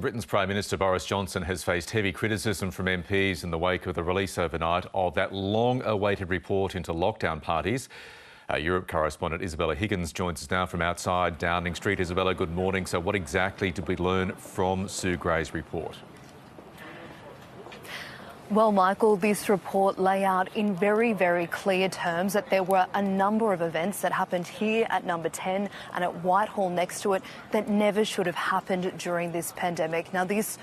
Britain's Prime Minister Boris Johnson has faced heavy criticism from MPs in the wake of the release overnight of that long-awaited report into lockdown parties. Our Europe correspondent Isabella Higgins joins us now from outside Downing Street. Isabella, good morning. So what exactly did we learn from Sue Gray's report? Well, Michael, this report lay out in very, very clear terms that there were a number of events that happened here at Number 10 and at Whitehall next to it that never should have happened during this pandemic. Now, this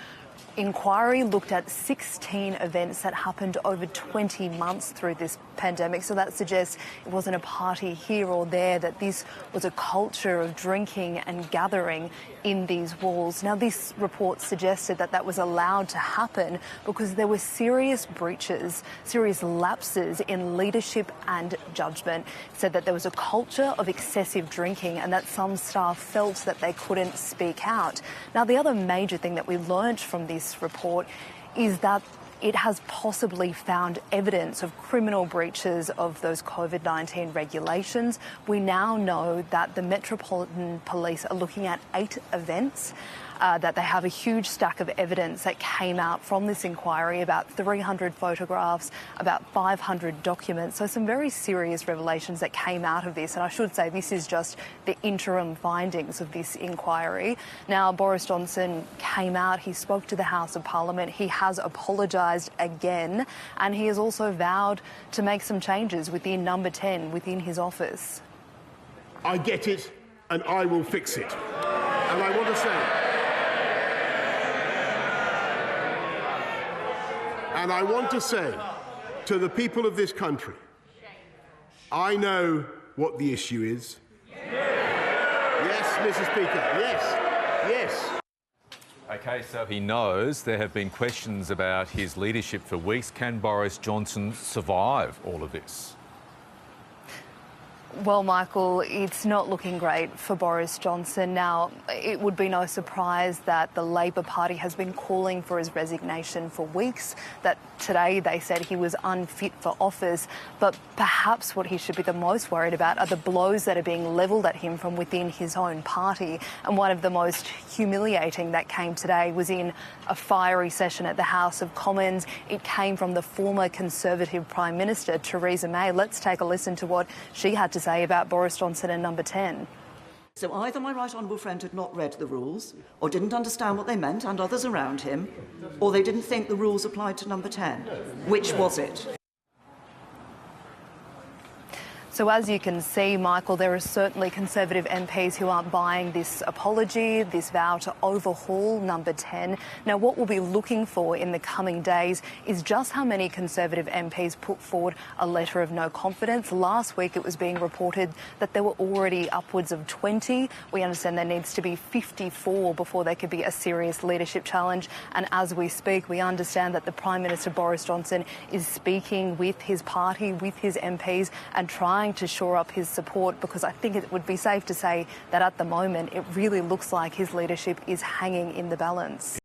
inquiry looked at 16 events that happened over 20 months through this pandemic. So that suggests it wasn't a party here or there, that this was a culture of drinking and gathering in these walls. Now, this report suggested that that was allowed to happen because there were serious breaches, serious lapses in leadership and judgment. It said that there was a culture of excessive drinking and that some staff felt that they couldn't speak out. Now, the other major thing that we learnt from this report is that it has possibly found evidence of criminal breaches of those COVID-19 regulations. We now know that the Metropolitan Police are looking at 8 events, that they have a huge stack of evidence that came out from this inquiry, about 300 photographs, about 500 documents. So some very serious revelations that came out of this. And I should say this is just the interim findings of this inquiry. Now, Boris Johnson came out, he spoke to the House of Parliament, he has apologised again, and he has also vowed to make some changes within Number 10, within his office. I get it, and I will fix it. And I want to say... And I want to say to the people of this country, I know what the issue is. Yes, Mr. Speaker, yes. OK, so he knows there have been questions about his leadership for weeks. Can Boris Johnson survive all of this? Well, Michael, it's not looking great for Boris Johnson. Now, it would be no surprise that the Labor Party has been calling for his resignation for weeks, that today they said he was unfit for office. But perhaps what he should be the most worried about are the blows that are being levelled at him from within his own party. And one of the most humiliating that came today was in a fiery session at the House of Commons. It came from the former Conservative Prime Minister, Theresa May. Let's take a listen to what she had to say about Boris Johnson and Number 10. So either my right honourable friend had not read the rules, or didn't understand what they meant, and others around him, or they didn't think the rules applied to Number 10. Which was it? So as you can see, Michael, there are certainly Conservative MPs who aren't buying this apology, this vow to overhaul Number 10. Now, what we'll be looking for in the coming days is just how many Conservative MPs put forward a letter of no confidence. Last week, it was being reported that there were already upwards of 20. We understand there needs to be 54 before there could be a serious leadership challenge. And as we speak, we understand that the Prime Minister Boris Johnson is speaking with his party, with his MPs, and trying to shore up his support, because I think it would be safe to say that at the moment it really looks like his leadership is hanging in the balance.